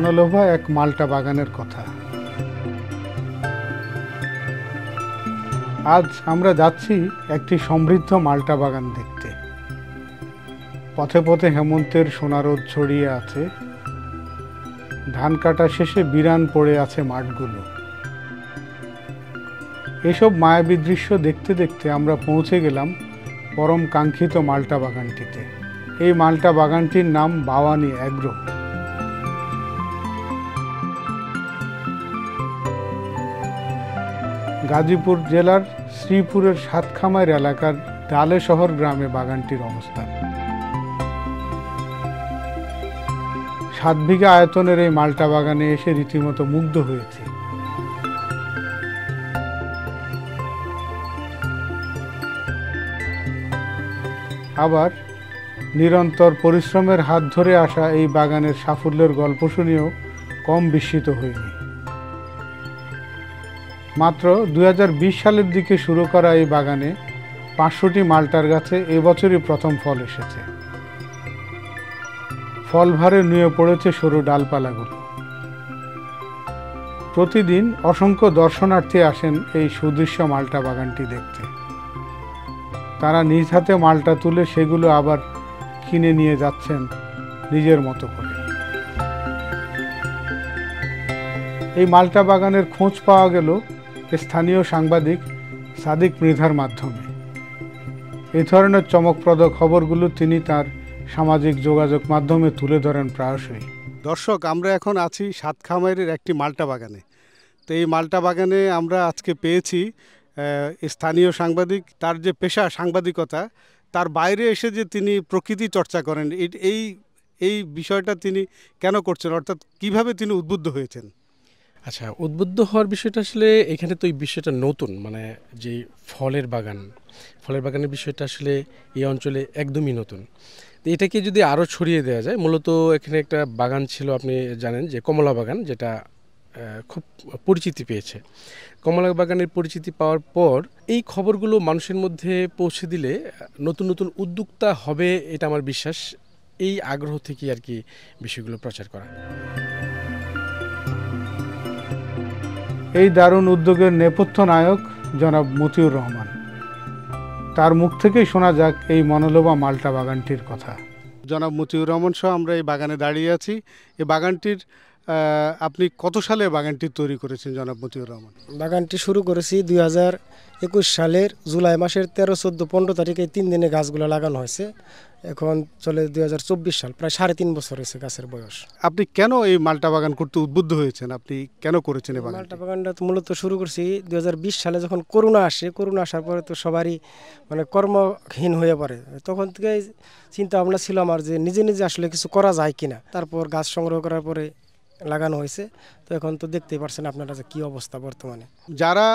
মনোলোভা এক মাল্টা বাগানের কথা। আজ আমরা যাচ্ছি একটি সমৃদ্ধ মাল্টা বাগান দেখতে। পথে পথে হেমন্তের সোনারোদ ছড়িয়ে আছে, ধান কাটা শেষে বিরান পড়ে আছে মাঠগুলো। এসব মায়াবী দৃশ্য দেখতে দেখতে আমরা পৌঁছে গেলাম পরম কাঙ্ক্ষিত মাল্টা বাগানটিতে। এই মাল্টা বাগানটির নাম বাওয়ানি অ্যাগ্রো। গাজীপুর জেলার শ্রীপুরের সাতখামাইর এলাকার ডালে শহর গ্রামে বাগানটির অবস্থান। 7 বিঘা আয়তনের এই মাল্টা বাগানে এসে রীতিমতো মুগ্ধ হয়েছে। আবার নিরন্তর পরিশ্রমের হাত ধরে আসা এই বাগানের সাফল্যের গল্প শুনেও কম বিস্মিত হইনি। মাত্র 2020 সালের দিকে শুরু করা এই বাগানে 500টি মাল্টার গাছে এবছরই প্রথম ফল এসেছে। ফল ভারে নুয়ে পড়েছে সরু ডালপালাগুলো। প্রতিদিন অসংখ্য দর্শনার্থী আসেন এই সুদৃশ্য মাল্টা বাগানটি দেখতে। তারা নিজ হাতে মাল্টা তুলে সেগুলো আবার কিনে নিয়ে যাচ্ছেন নিজের মতো করে। এই মাল্টা বাগানের খোঁজ পাওয়া গেল স্থানীয় সাংবাদিক সাদিক মৃধার মাধ্যমে। এই ধরনের চমকপ্রদ খবরগুলো তিনি তার সামাজিক যোগাযোগ মাধ্যমে তুলে ধরেন প্রায়শই। দর্শক, আমরা এখন আছি সাতখামাইরের একটি মাল্টা বাগানে। তো এই মাল্টা বাগানে আমরা আজকে পেয়েছি স্থানীয় সাংবাদিক। তার যে পেশা সাংবাদিকতা, তার বাইরে এসে যে তিনি প্রকৃতি চর্চা করেন, এই বিষয়টা তিনি কেন করছেন, অর্থাৎ কিভাবে তিনি উদ্বুদ্ধ হয়েছেন? আচ্ছা, উদ্বুদ্ধ হওয়ার বিষয়টা আসলে এখানে তো এই বিষয়টা নতুন, মানে যে ফলের বাগানের বিষয়টা আসলে এই অঞ্চলে একদমই নতুন। তো এটাকে যদি আরও ছড়িয়ে দেওয়া যায়, মূলত এখানে একটা বাগান ছিল, আপনি জানেন যে কমলা বাগান, যেটা খুব পরিচিতি পেয়েছে। কমলা বাগানের পরিচিতি পাওয়ার পর এই খবরগুলো মানুষের মধ্যে পৌঁছে দিলে নতুন নতুন উদ্যোক্তা হবে, এটা আমার বিশ্বাস। এই আগ্রহ থেকে আর কি বিষয়গুলো প্রচার করা। এই দারুণ উদ্যোগের নেপথ্য নায়ক জনাব মতিউর রহমান। তার মুখ থেকেই শোনা যাক এই মনোলোভা মাল্টা বাগানটির কথা। জনাব মতিউর রহমান সহ আমরা এই বাগানে দাঁড়িয়ে আছি। এই বাগানটির আপনি কত সালে বাগানটি তৈরি করেছেন জনাব মতিউর রহমান? বাগানটি শুরু করেছি 2021 সালের জুলাই মাসের 13, 14, 15 তারিখে 3 দিনে গাছগুলো লাগানো হয়েছে। এখন চলে 2024 সাল, প্রায় 3.5 বছর হয়েছে গাছের বয়স। আপনি কেন এই মাল্টা বাগান করতে উদ্বুদ্ধ হয়েছেন? আপনি কেন করেছেন এই মাল্টা বাগানটা মূলত শুরু করছি 2020 সালে, যখন করোনা আসার পরে তো সবারই মানে কর্মহীন হয়ে পড়ে। তখন থেকে চিন্তা ভাবনা ছিল আমার যে নিজে আসলে কিছু করা যায় কিনা। তারপর গাছ সংগ্রহ করার পরে লাগানো হয়েছে। তো এখন তো দেখতেই পারছেন আপনারা যে কী অবস্থা বর্তমানে। যারা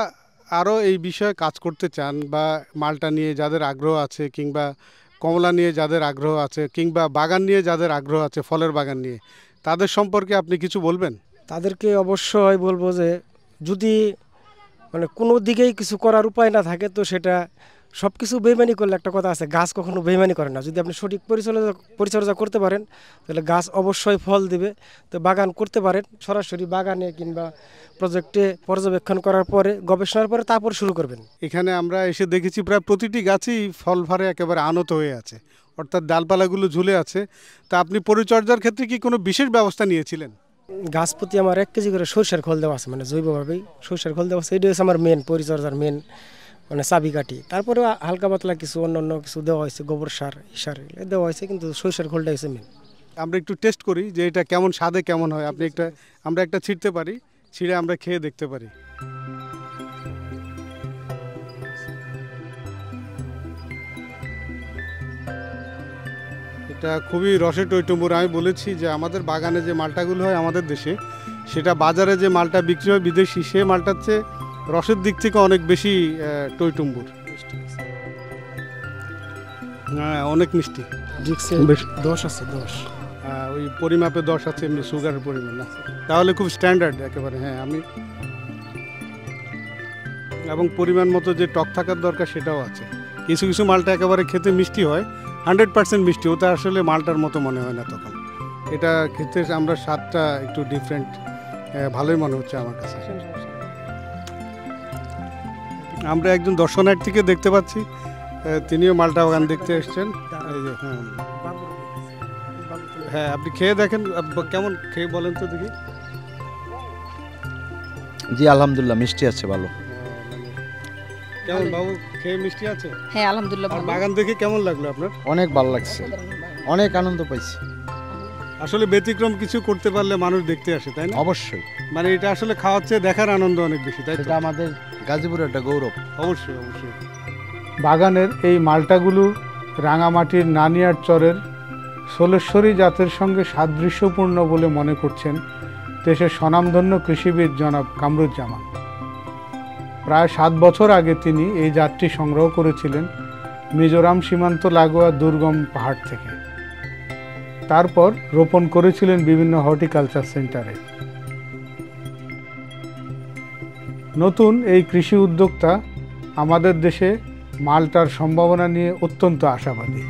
আরও এই বিষয়ে কাজ করতে চান বা মাল্টা নিয়ে যাদের আগ্রহ আছে, কিংবা কমলা নিয়ে যাদের আগ্রহ আছে, কিংবা বাগান নিয়ে যাদের আগ্রহ আছে, ফলের বাগান নিয়ে, তাদের সম্পর্কে আপনি কিছু বলবেন? তাদেরকে অবশ্যই বলবো যে যদি মানে কোনো দিকেই কিছু করার উপায় না থাকে, তো সেটা সব কিছু বেইমানি করলে, একটা কথা আছে, গাছ কখনো বেইমানি করে না। যদি আপনি সঠিক পরিচর্যা করতে পারেন তাহলে গাছ অবশ্যই ফল দিবে। তো বাগান করতে পারেন, সরাসরি বাগানে কিংবা প্রজেক্টে পর্যবেক্ষণ করার পরে, গবেষণার পরে তারপর শুরু করবেন। এখানে আমরা এসে দেখেছি প্রায় প্রতিটি গাছই ফল ভারে একেবারে আনত হয়ে আছে, অর্থাৎ ডালপালাগুলো ঝুলে আছে। তা আপনি পরিচর্যার ক্ষেত্রে কি কোনো বিশেষ ব্যবস্থা নিয়েছিলেন? গাছ প্রতি আমার 1 কেজি করে সরিষার খোল দেওয়া আছে, মানে জৈবভাবেই সরিষার খোল দেওয়া আছে। এটা হচ্ছে আমার মেন পরিচর্যার মানে চাবিকাঠি। তারপরে হালকা পাতলা কিছু অন্য কিছু দেওয়া হয়েছে, গোবর সার দেওয়া হয়েছে, কিন্তু সরিষার খোলটা হচ্ছে মেন। আমরা একটু টেস্ট করি যে এটা কেমন স্বাদে কেমন হয়। আমরা একটা ছিঁড়তে পারি, ছিঁড়ে আমরা খেয়ে দেখতে পারি। এটা খুবই রসে টইটুম্বুর। আমি বলেছি যে আমাদের বাগানে যে মালটাগুলো হয় আমাদের দেশে, সেটা বাজারে যে মালটা বিক্রি হয় বিদেশি, সে মালটার চেয়ে রসের দিক থেকে অনেক বেশি টইটুম্বুর। হ্যাঁ, অনেক মিষ্টি। 10 আছে, 10 ওই পরিমাপে 10 আছে, এমনি সুগারের পরিমাণ না, তাহলে খুব স্ট্যান্ডার্ড একেবারে। হ্যাঁ, এবং পরিমাণ মতো যে টক থাকার দরকার সেটাও আছে। কিছু কিছু মালটা একেবারে খেতে মিষ্টি হয়, 100% মিষ্টি, ওটা আসলে মালটার মতো মনে হয় না তখন। এটা খেতে আমরা স্বাদটা একটু ডিফারেন্ট, ভালোই মনে হচ্ছে আমার কাছে। আমরা একজন দর্শনার্থীকে দেখতে পাচ্ছি, তিনিও মালটা বাগান দেখতে এসেছেন। এই যে হ্যাঁ হ্যাঁ, আপনি খেয়ে দেখেন কেমন, খেয়ে বলেন তো দেখি। জি আলহামদুলিল্লাহ, মিষ্টি আছে ভালো। কেমন বাবু, খেয়ে মিষ্টি আছে? হ্যাঁ আলহামদুলিল্লাহ আর ভালো। বাগান দেখে কেমন লাগলো আপনার? অনেক ভালো লাগছে, অনেক আনন্দ পাইছি। আসলে ব্যতিক্রম কিছু করতে পারলে মানুষ দেখতে আসে, তাই না? অবশ্যই, মানে এটা আসলে খাওয়ার চেয়ে দেখার আনন্দ অনেক বেশি, তাই তো? এটা আমাদের গাজীপুরের একটা গৌরব। অবশ্যই অবশ্যই। বাগানের এই মালটাগুলো রাঙামাটির নানিয়ার চরের সোলেশ্বরী জাতের সঙ্গে সাদৃশ্যপূর্ণ বলে মনে করছেন দেশের স্বনামধন্য কৃষিবিদ জনাব কামরুজ্জামান। প্রায় 7 বছর আগে তিনি এই জাতটি সংগ্রহ করেছিলেন মিজোরাম সীমান্ত লাগোয়া দুর্গম পাহাড় থেকে। তারপর রোপণ করেছিলেন বিভিন্ন হর্টিকালচার সেন্টারে। নতুন এই কৃষি উদ্যোক্তা আমাদের দেশে মালটার সম্ভাবনা নিয়ে অত্যন্ত আশাবাদী।